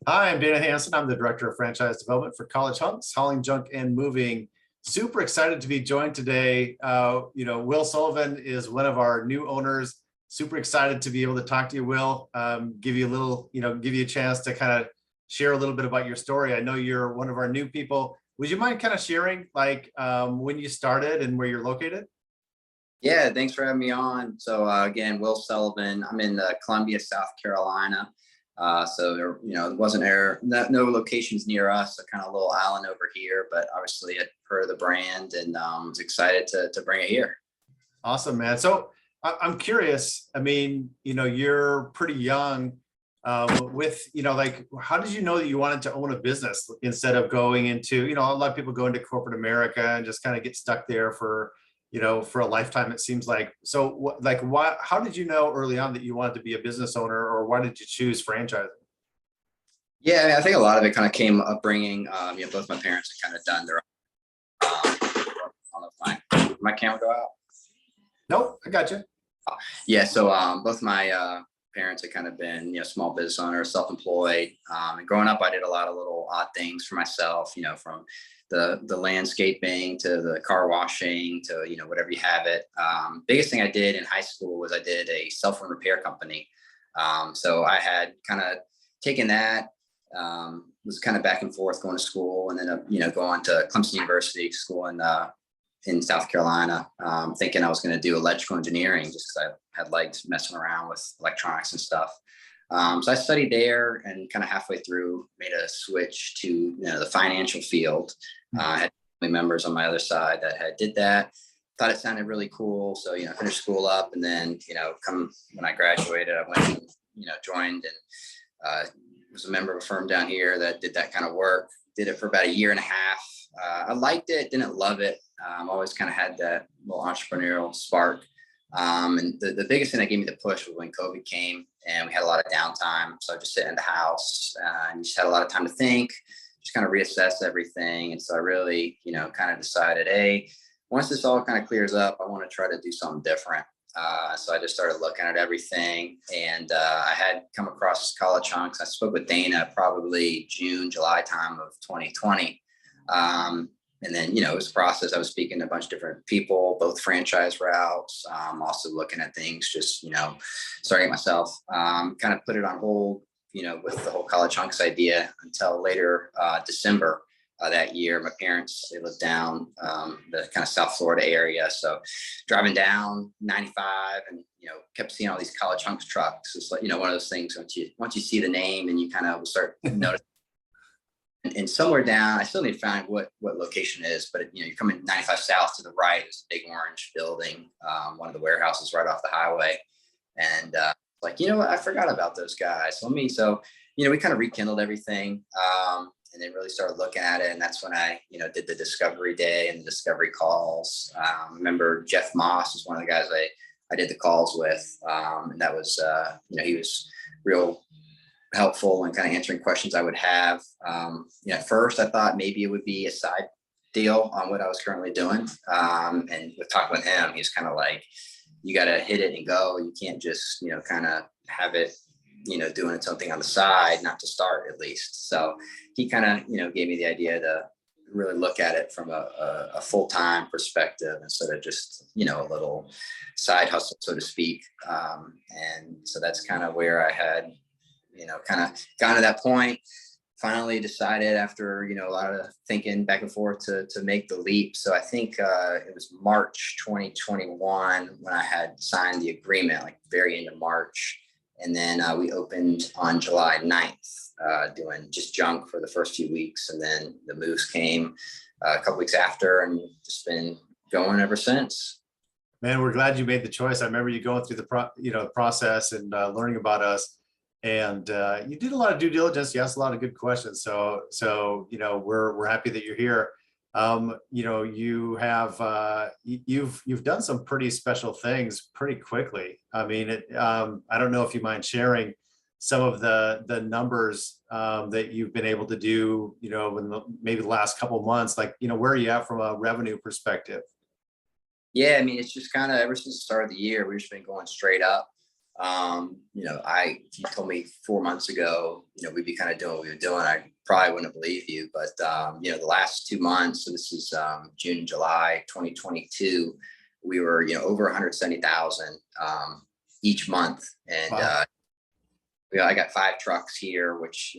Hi, I'm Dana Hanson. I'm the Director of Franchise Development for College Hunks, Hauling Junk and Moving. Super excited to be joined today. Will Sullivan is one of our new owners. Super excited to be able to talk to you, Will. Give you a little, give you a chance to kind of share a little bit about your story. I know you're one of our new people. Would you mind kind of sharing when you started and where you're located? Yeah, thanks for having me on. So again, Will Sullivan. I'm in Columbia, South Carolina. So there wasn't no locations near us. A kind of little island over here, but obviously I'd heard of the brand and was excited to bring it here. Awesome, man. So I'm curious. I mean, you're pretty young. How did you know that you wanted to own a business instead of going into, a lot of people go into corporate America and just kind of get stuck there for a lifetime, it seems like. So how did you know early on that you wanted to be a business owner, or why did you choose franchising? Yeah, I mean, I think a lot of it kind of came upbringing. Both my parents had kind of done their my camera go out. Nope, I got you. Yeah, so both my parents had kind of been, small business owners, self-employed. And growing up, I did a lot of little odd things for myself, from the landscaping to the car washing to, whatever you have it. Biggest thing I did in high school was I did a cell phone repair company. So I had kind of taken that, was kind of back and forth going to school and then, going to Clemson University school in South Carolina, thinking I was going to do electrical engineering just because I had liked messing around with electronics and stuff. So I studied there and kind of halfway through made a switch to the financial field. I had family members on my other side that did that. Thought it sounded really cool. So, finished school up and then, come when I graduated, I went and, joined and was a member of a firm down here that did that kind of work. Did it for about a year and a half. I liked it, didn't love it. Always kind of had that little entrepreneurial spark. And the biggest thing that gave me the push was when COVID came and we had a lot of downtime. So I just sit in the house and just had a lot of time to think, just kind of reassess everything. And so I really, kind of decided, hey, once this all kind of clears up, I want to try to do something different. So I just started looking at everything and I had come across College Hunks. I spoke with Dana probably June, July time of 2020. And then, it was a process. I was speaking to a bunch of different people, both franchise routes, also looking at things, just, starting it myself, kind of put it on hold, with the whole College Hunks idea until later December that year. My parents, they lived down the kind of South Florida area. So driving down 95 and, kept seeing all these College Hunks trucks. It's like, one of those things once you see the name and you kind of start noticing. And somewhere down, I still need to find what location it is, but you're coming 95 south to the right. There's a big orange building, one of the warehouses right off the highway. And what? I forgot about those guys. So we kind of rekindled everything and then really started looking at it. And that's when I, did the discovery day and the discovery calls. Remember Jeff Moss was one of the guys I did the calls with. And that was, he was real helpful and kind of answering questions I would have. At first I thought maybe it would be a side deal on what I was currently doing. And with talking with him, he's kind of like, you got to hit it and go. You can't just, kind of have it, doing something on the side, not to start at least. So he kind of, gave me the idea to really look at it from a full-time perspective instead of just, a little side hustle, so to speak. And so that's kind of where I had, kind of gotten to that point, finally decided after, a lot of thinking back and forth to make the leap. So I think it was March 2021 when I had signed the agreement, like very end of March. And then we opened on July 9th, doing just junk for the first few weeks. And then the moves came a couple weeks after and just been going ever since. Man, we're glad you made the choice. I remember you going through the process and learning about us. And you did a lot of due diligence. You asked a lot of good questions. So we're happy that you're here. You have you've done some pretty special things pretty quickly. I mean, I don't know if you mind sharing some of the numbers that you've been able to do. In maybe the last couple of months. Where are you at from a revenue perspective? Yeah, I mean, it's just kind of ever since the start of the year, we've just been going straight up. If you told me 4 months ago, we'd be kind of doing what we were doing, I probably wouldn't believe you. But, the last 2 months, so this is June and July 2022, we were, over 170,000 each month. And Wow. I got 5 trucks here, which,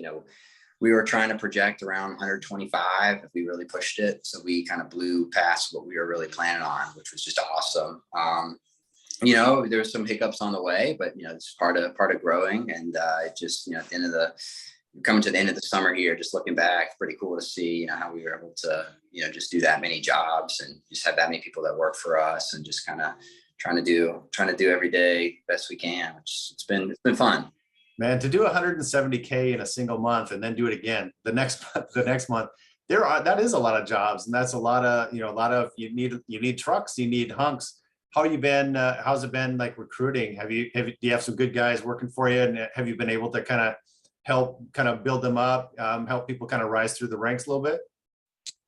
we were trying to project around 125 if we really pushed it. So we kind of blew past what we were really planning on, which was just awesome. There's some hiccups on the way, but it's part of growing. And it just, at the end of coming to the end of the summer here, just looking back, pretty cool to see, how we were able to, just do that many jobs and just have that many people that work for us, and just kind of trying to do every day best we can, which it's been fun. Man, to do 170K in a single month and then do it again the next month, that is a lot of jobs, and that's a lot of, you need trucks, you need hunks. How you been? How's it been like recruiting? Do you have some good guys working for you, and have you been able to kind of help build them up, help people kind of rise through the ranks a little bit?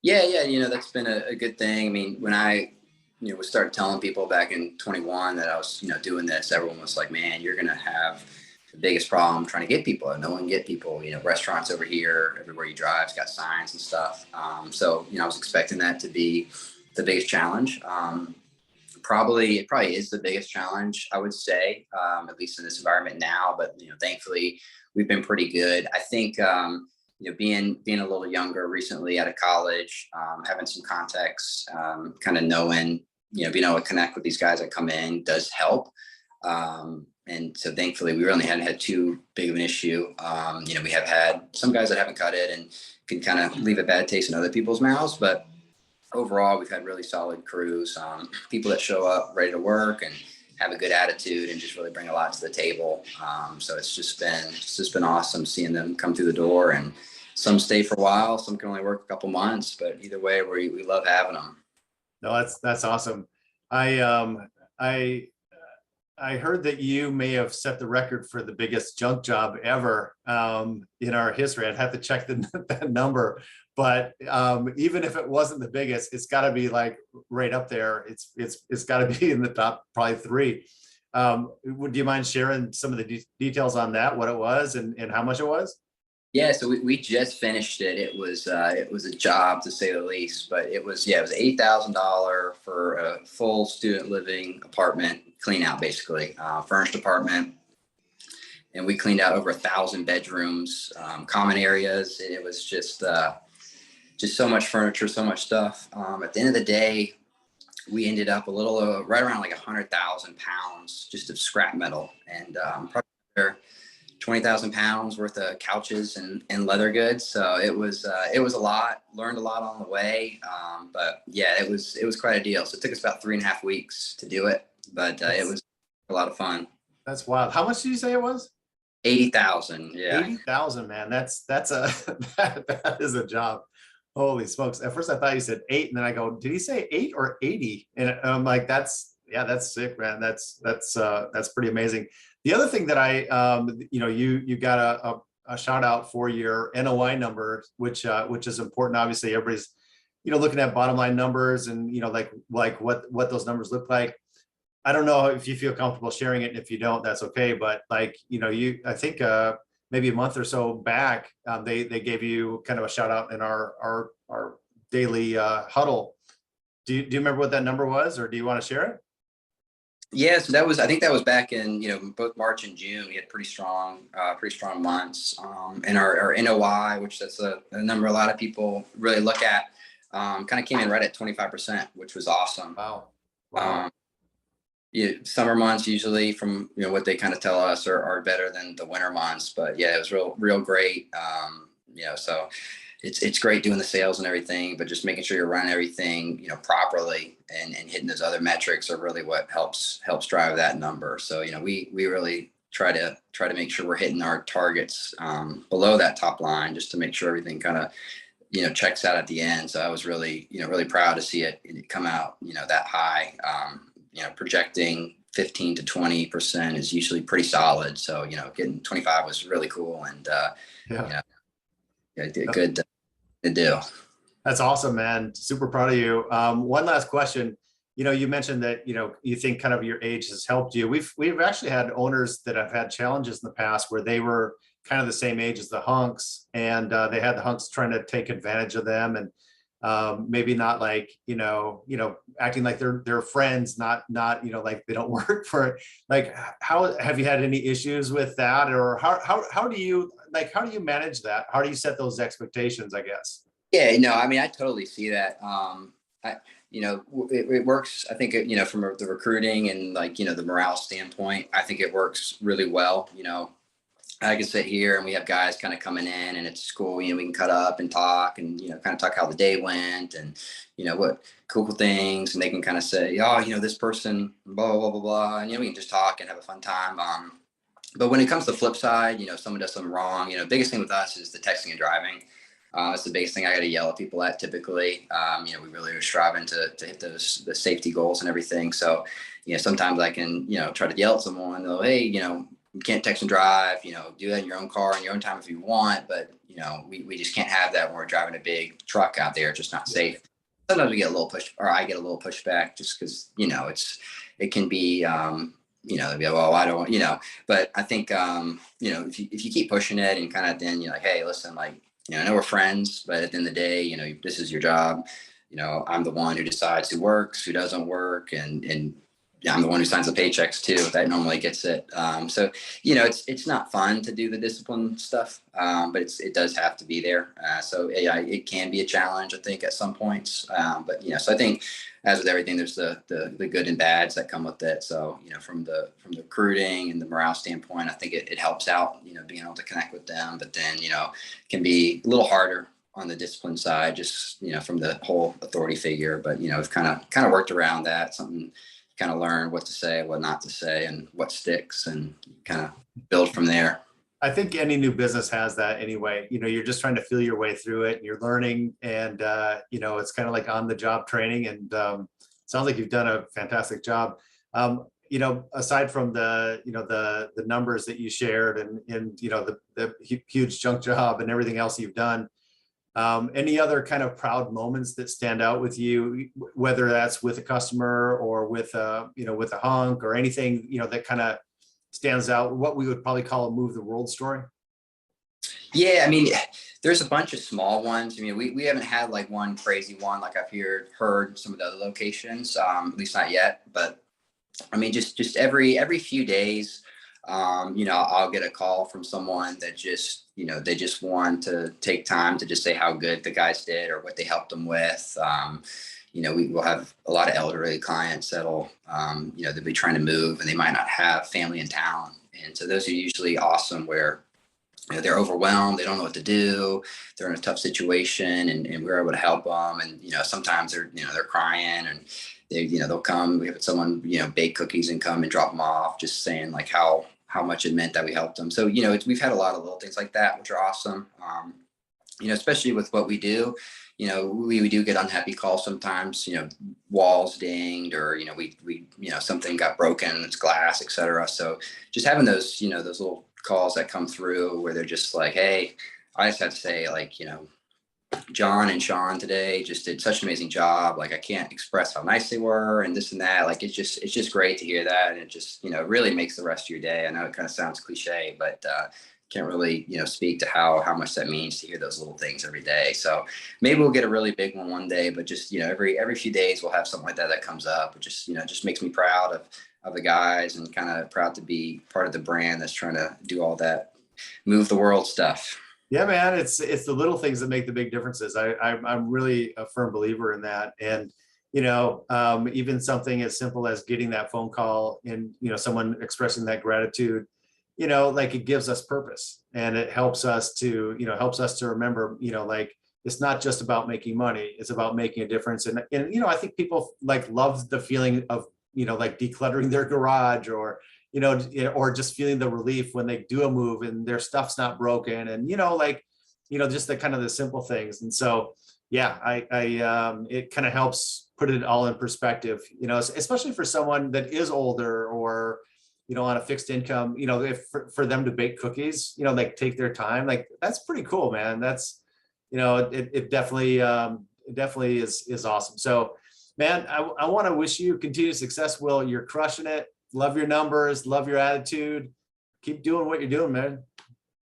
Yeah. That's been a good thing. I mean, when I we started telling people back in 21 that I was doing this, everyone was like, man, you're gonna have the biggest problem trying to get people. No one can get people. Restaurants over here, everywhere you drive, it's got signs and stuff. So I was expecting that to be the biggest challenge. It probably is the biggest challenge, I would say, at least in this environment now. But thankfully, we've been pretty good. I think being a little younger, recently out of college, having some context, kind of knowing, being able to connect with these guys that come in does help. And so thankfully we really hadn't had too big of an issue. We have had some guys that haven't cut it and can kind of leave a bad taste in other people's mouths, but overall we've had really solid crews, people that show up ready to work and have a good attitude and just really bring a lot to the table. So it's just been awesome seeing them come through the door, and some stay for a while, some can only work a couple months, but either way, we love having them. No, that's awesome. I heard that you may have set the record for the biggest junk job ever in our history. I'd have to check that number, but even if it wasn't the biggest, it's got to be like right up there. It's got to be in the top probably 3. Would you mind sharing some of the details on that? What it was and how much it was? Yeah, so we just finished it. It was a job, to say the least, but it was $8,000 for a full student living apartment clean out, basically, furnished apartment. And we cleaned out over 1,000 bedrooms, common areas. And it was just so much furniture, so much stuff. At the end of the day, we ended up a little right around like 100,000 pounds just of scrap metal, and probably 20,000 pounds worth of couches and leather goods. So it was a lot. Learned a lot on the way, but yeah, it was quite a deal. So it took us about 3.5 weeks to do it, but it was a lot of fun. That's wild. How much did you say it was? 80,000. Yeah. 80,000, man. That's that is a job. Holy smokes. At first I thought you said 8, and then I go, did he say 8 or 80? And I'm like, that's sick, man. That's pretty amazing. The other thing that you got a shout out for your NOI number, which is important. Obviously everybody's, looking at bottom line numbers and, like what those numbers look like. I don't know if you feel comfortable sharing it. If you don't, that's okay. But I think maybe a month or so back, they gave you kind of a shout out in our daily huddle. Do you remember what that number was, or do you want to share it? Yeah, so I think that was back in, both March and June. We had pretty strong months. And our NOI, which that's a number a lot of people really look at, kind of came in right at 25%, which was awesome. Wow. Summer months usually, from what they kind of tell us, are better than the winter months. But yeah, it was real great. So it's great doing the sales and everything, but just making sure you're running everything properly and hitting those other metrics are really what helps drive that number. So we really try to make sure we're hitting our targets below that top line, just to make sure everything kind of checks out at the end. So I was really really proud to see it come out that high. Projecting 15 to 20% is usually pretty solid. So, getting 25 was really cool, and good deal. That's awesome, man. Super proud of you. One last question. you mentioned that, you think kind of your age has helped you. We've actually had owners that have had challenges in the past where they were kind of the same age as the hunks, and they had the hunks trying to take advantage of them, and maybe not like, acting like they're friends, not, like they don't work for it. Like, how have you had any issues with that? Or how do you manage that? How do you set those expectations, I guess? Yeah, no, I mean, I totally see that. It works. I think, from the recruiting and like, the morale standpoint, I think it works really well. I can sit here and we have guys kind of coming in and it's cool. We can cut up and talk and, kind of talk how the day went and, what cool things. And they can kind of say, oh, this person, blah, blah, blah, blah. And, we can just talk and have a fun time. But when it comes to the flip side, someone does something wrong, biggest thing with us is the texting and driving. That's the biggest thing I got to yell at people at typically. We really are striving to hit the safety goals and everything. So, sometimes I can, try to yell at someone, though, hey, you can't text and drive, do that in your own car in your own time if you want. But, we just can't have that when we're driving a big truck out there. It's just not safe. Sometimes we get a little push, or I get a little pushback just because, it can be, they'll be like, well, I don't, but I think, if you keep pushing it and kind of then you're like, hey, listen, like, I know we're friends, but at the end of the day, this is your job. I'm the one who decides who works, who doesn't work, and I'm the one who signs the paychecks too. That normally gets it. So, it's not fun to do the discipline stuff, but it does have to be there. So yeah, it can be a challenge, I think, at some points. But so I think, as with everything, there's the good and bads that come with it. So, from the recruiting and the morale standpoint, I think it helps out, being able to connect with them. But then, it can be a little harder on the discipline side, just, from the whole authority figure. But, we've kind of worked around that, something kind of learn what to say, what not to say, and what sticks, and kind of build from there. I think any new business has that anyway. You're just trying to feel your way through it, and you're learning, and it's kind of like on the job training. And sounds like you've done a fantastic job. Aside from the numbers that you shared, and the huge junk job and everything else you've done, any other kind of proud moments that stand out with you, whether that's with a customer or with with a hunk, or anything that kind of stands out, what we would probably call a move the world story? Yeah, I mean, there's a bunch of small ones. I mean, we haven't had like one crazy one like I've heard some of the other locations, at least not yet. But I mean, just every few days, I'll get a call from someone that just, they just want to take time to just say how good the guys did or what they helped them with. We will have a lot of elderly clients that'll, they'll be trying to move and they might not have family in town. And so those are usually awesome where, they're overwhelmed. They don't know what to do. They're in a tough situation, and we're able to help them. And, sometimes they're crying, and they'll come. We have someone, bake cookies and come and drop them off, just saying like how much it meant that we helped them. So, we've had a lot of little things like that, which are awesome. Especially with what we do, we do get unhappy calls sometimes, walls dinged, or, we something got broken, it's glass, et cetera. So just having those, those little calls that come through where they're just like, hey, I just had to say, like, John and Sean today just did such an amazing job. Like, I can't express how nice they were and this and that. Like, it's just great to hear that. And it just, really makes the rest of your day. I know it kind of sounds cliche, but, can't really, speak to how much that means to hear those little things every day. So maybe we'll get a really big one day, but just, every few days we'll have something like that comes up. It just, just makes me proud of the guys, and kind of proud to be part of the brand that's trying to do all that move the world stuff. Yeah, man, it's the little things that make the big differences. I'm really a firm believer in that. And, even something as simple as getting that phone call and, someone expressing that gratitude, like, it gives us purpose, and it helps us to remember, like, it's not just about making money, it's about making a difference. And I think people like love the feeling of, like decluttering their garage, or, or just feeling the relief when they do a move and their stuff's not broken, and, just the kind of the simple things. And so, yeah, it kind of helps put it all in perspective, especially for someone that is older, or, on a fixed income, if for them to bake cookies, like take their time, like that's pretty cool, man. That's, it definitely is awesome. So, Man, I want to wish you continued success, Will. You're crushing it. Love your numbers, love your attitude. Keep doing what you're doing, man.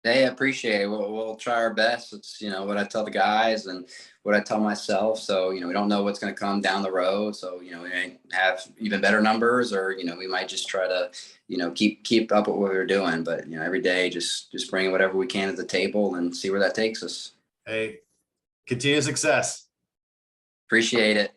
Hey, I appreciate it. We'll try our best. It's, what I tell the guys and what I tell myself. So, we don't know what's going to come down the road. So, we may have even better numbers, or, we might just try to, keep up with what we're doing. But, every day, just bring whatever we can to the table and see where that takes us. Hey, continued success. Appreciate it.